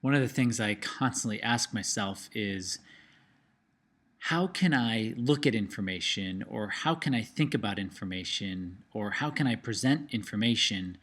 One of the things I constantly ask myself is, how can I look at information, or how can I think about information, or how can I present information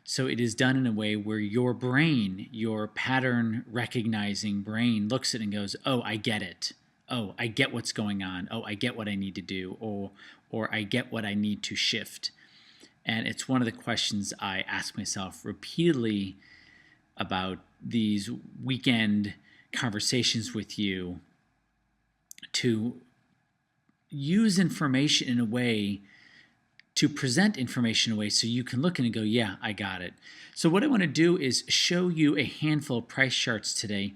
so it is done in a way where your brain, your pattern recognizing brain, looks at it and goes, oh, I get it. Oh, I get what's going on. Oh, I get what I need to do, or I get what I need to shift. And it's one of the questions I ask myself repeatedly about these weekend conversations with you, to use information in a way, to present information in a way so you can look and go, yeah, I got it. So what I want to do is show you a handful of price charts today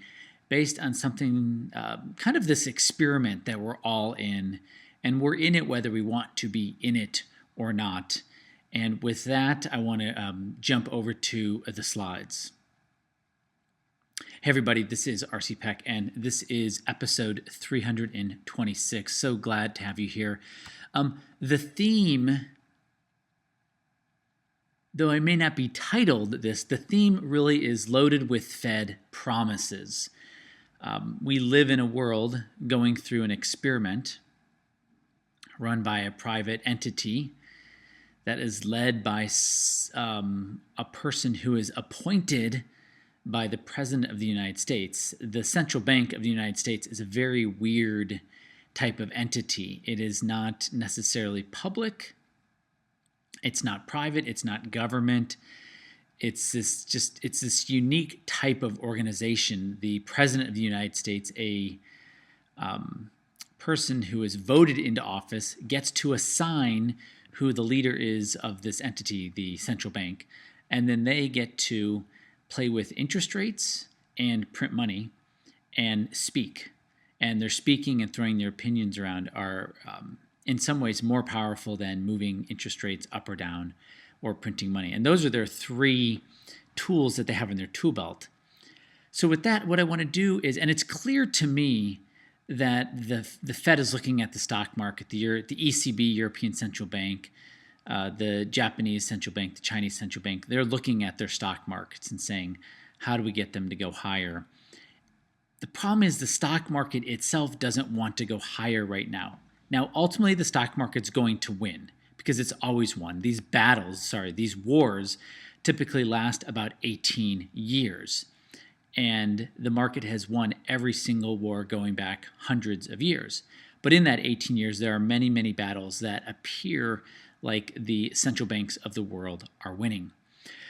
based on something, kind of this experiment that we're all in, and we're in it whether we want to be in it or not. And with that, I want to jump over to the slides. Hey everybody, this is RC Peck, and this is episode 326. So glad to have you here. The theme, though I may not be titled this, the theme really is loaded with Fed promises. We live in a world going through an experiment run by a private entity that is led by a person who is appointed by the President of the United States. The Central Bank of the United States is a very weird type of entity. It is not necessarily public. It's not private. It's not government. It's this unique type of organization. The President of the United States, a person who is voted into office, gets to assign who the leader is of this entity, the central bank, and then they get to play with interest rates and print money and speak. And their speaking and throwing their opinions around are in some ways more powerful than moving interest rates up or down or printing money. And those are their three tools that they have in their tool belt. So with that, what I want to do is, and it's clear to me that the Fed is looking at the stock market, the ECB, European Central Bank, the Japanese central bank, the Chinese central bank, they're looking at their stock markets and saying, how do we get them to go higher? The problem is the stock market itself doesn't want to go higher right now. Now, ultimately, the stock market's going to win because it's always won. These wars typically last about 18 years. And the market has won every single war going back hundreds of years. But in that 18 years, there are many, many battles that appear like the central banks of the world are winning.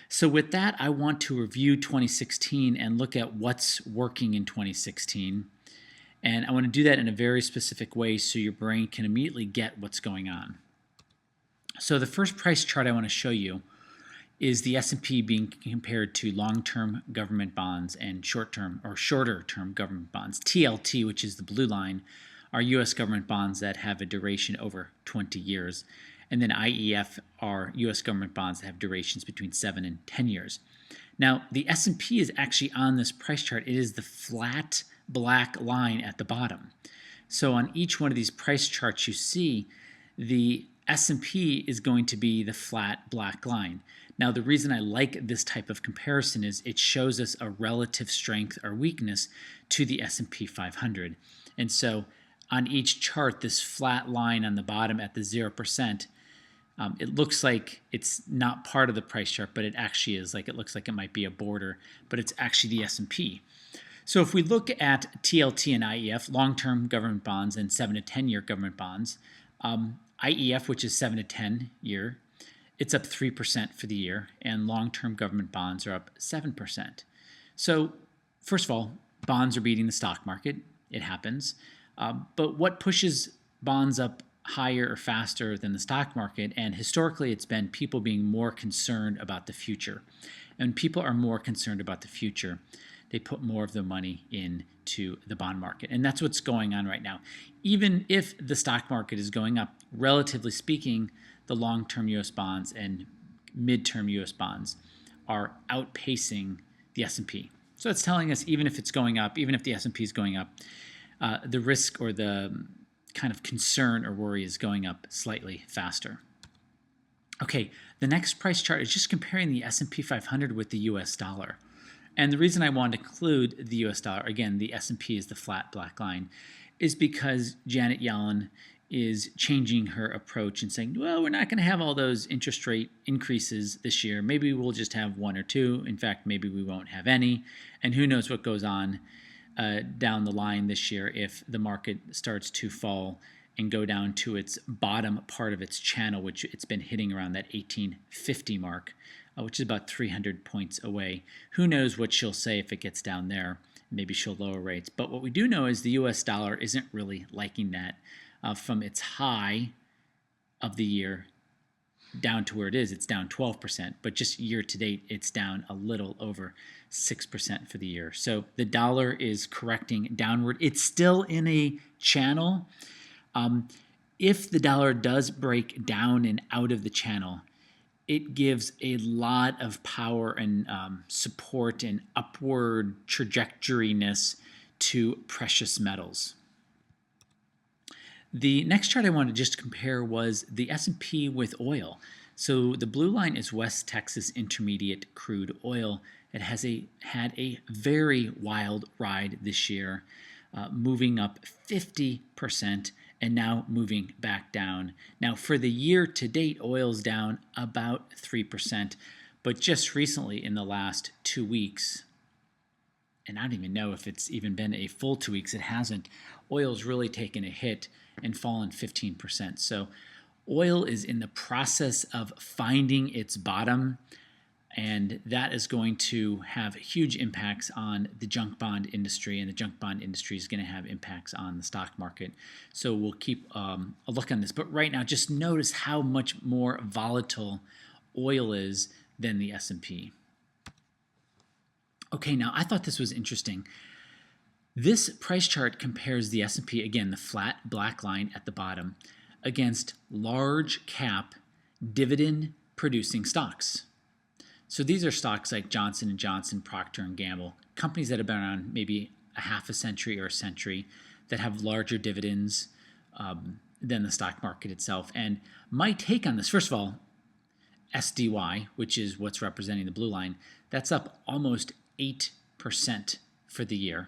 So with that, I want to review 2016 and look at what's working in 2016. And I want to do that in a very specific way so your brain can immediately get what's going on. So the first price chart I want to show you is the S&P being compared to long-term government bonds and short-term or shorter-term government bonds. TLT, which is the blue line, are U.S. government bonds that have a duration over 20 years. And then IEF are U.S. government bonds that have durations between 7 and 10 years. Now, the S&P is actually on this price chart. It is the flat black line at the bottom. So on each one of these price charts you see, the S&P is going to be the flat black line. Now, the reason I like this type of comparison is it shows us a relative strength or weakness to the S&P 500. And so on each chart, this flat line on the bottom at the 0%, it looks like it's not part of the price chart, but it actually is. Like, it looks like it might be a border, but it's actually the S&P. So if we look at TLT and IEF, long-term government bonds and 7 to 10-year government bonds, IEF, which is 7 to 10 year, it's up 3% for the year, and long-term government bonds are up 7%. So first of all, bonds are beating the stock market. It happens. But what pushes bonds up higher or faster than the stock market? And historically, it's been people being more concerned about the future. And people are more concerned about the future, they put more of their money into the bond market. And that's what's going on right now. Even if the stock market is going up, relatively speaking, the long-term U.S. bonds and mid-term U.S. bonds are outpacing the S&P. So it's telling us even if it's going up, even if the S&P is going up, the risk or the kind of concern or worry is going up slightly faster. Okay, the next price chart is just comparing the S&P 500 with the U.S. dollar. And the reason I want to include the US dollar, again, the S&P is the flat black line, is because Janet Yellen is changing her approach and saying, well, we're not going to have all those interest rate increases this year. Maybe we'll just have one or two. In fact, maybe we won't have any. And who knows what goes on down the line this year if the market starts to fall and go down to its bottom part of its channel, which it's been hitting around that 1850 mark, which is about 300 points away. Who knows what she'll say if it gets down there. Maybe she'll lower rates. But what we do know is the US dollar isn't really liking that. From its high of the year down to where it is, it's down 12%. But just year to date, it's down a little over 6% for the year. So the dollar is correcting downward. It's still in a channel. If the dollar does break down and out of the channel, it gives a lot of power and support and upward trajectoryness to precious metals. The next chart I wanted to just compare was the S&P with oil. So the blue line is West Texas Intermediate crude oil. It has had a very wild ride this year, moving up 50% and now moving back down. Now for the year to date, oil's down about 3%, but just recently in the last 2 weeks, and I don't even know if it's even been a full 2 weeks, it hasn't, oil's really taken a hit and fallen 15%. So oil is in the process of finding its bottom, and that is going to have huge impacts on the junk bond industry, and the junk bond industry is going to have impacts on the stock market. So we'll keep a look on this. But right now, just notice how much more volatile oil is than the S&P. Okay, now I thought this was interesting. This price chart compares the S&P, again, the flat black line at the bottom, against large cap dividend producing stocks. So these are stocks like Johnson & Johnson, Procter & Gamble, companies that have been around maybe a half a century or a century that have larger dividends than the stock market itself. And my take on this, first of all, SDY, which is what's representing the blue line, that's up almost 8% for the year.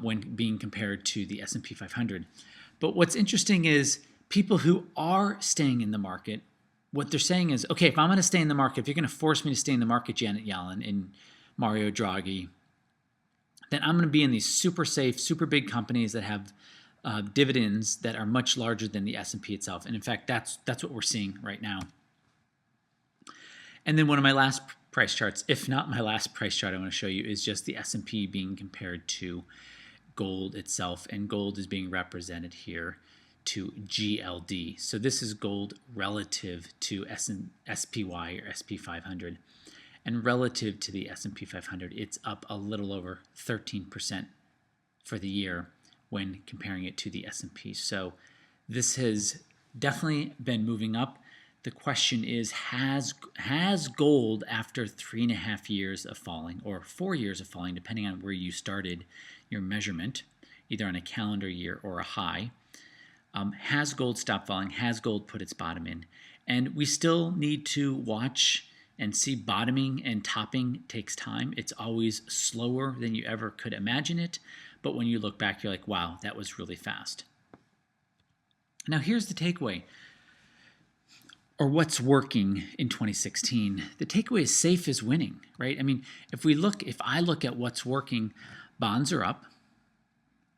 When being compared to the S&P 500. But what's interesting is people who are staying in the market, what they're saying is, okay, if I'm going to stay in the market, if you're going to force me to stay in the market, Janet Yellen and Mario Draghi, then I'm going to be in these super safe, super big companies that have dividends that are much larger than the S&P itself. And in fact, that's what we're seeing right now. And then one of my last price charts, if not my last price chart I want to show you, is just the S&P being compared to gold itself, and gold is being represented here to GLD. So this is gold relative to SPY or SP 500, and relative to the S&P 500, it's up a little over 13% for the year when comparing it to the S&P. So this has definitely been moving up. The question is, has gold, after 3.5 years of falling, or 4 years of falling, depending on where you started your measurement, either on a calendar year or a high, has gold stopped falling? Has gold put its bottom in? And we still need to watch and see. Bottoming and topping takes time. It's always slower than you ever could imagine it. But when you look back, you're like, wow, that was really fast. Now here's the takeaway, or what's working in 2016. The takeaway is safe is winning, right? I mean, if I look at what's working, bonds are up.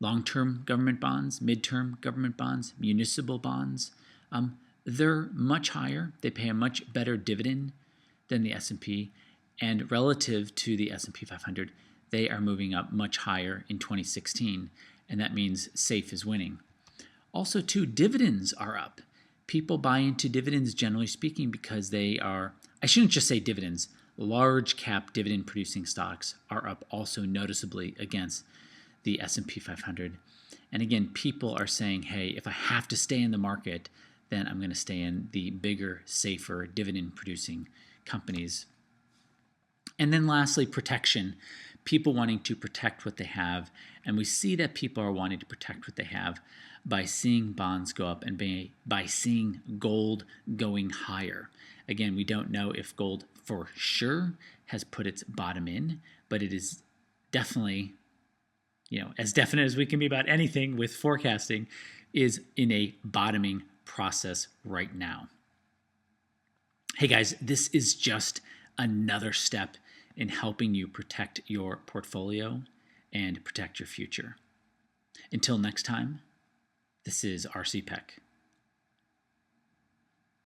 Long-term government bonds, mid-term government bonds, municipal bonds, they're much higher. They pay a much better dividend than the S&P, and relative to the S&P 500, they are moving up much higher in 2016, and that means safe is winning. Also, too, dividends are up. People buy into dividends, generally speaking, because they are, I shouldn't just say dividends, large cap dividend producing stocks are up also noticeably against the S&P 500. And again, people are saying, hey, if I have to stay in the market, then I'm going to stay in the bigger, safer dividend producing companies. And then lastly, protection. People wanting to protect what they have. And we see that people are wanting to protect what they have by seeing bonds go up and by seeing gold going higher. Again, we don't know if gold for sure has put its bottom in, but it is definitely, as definite as we can be about anything with forecasting, is in a bottoming process right now. Hey guys, this is just another step in helping you protect your portfolio and protect your future. Until next time, this is RC Peck.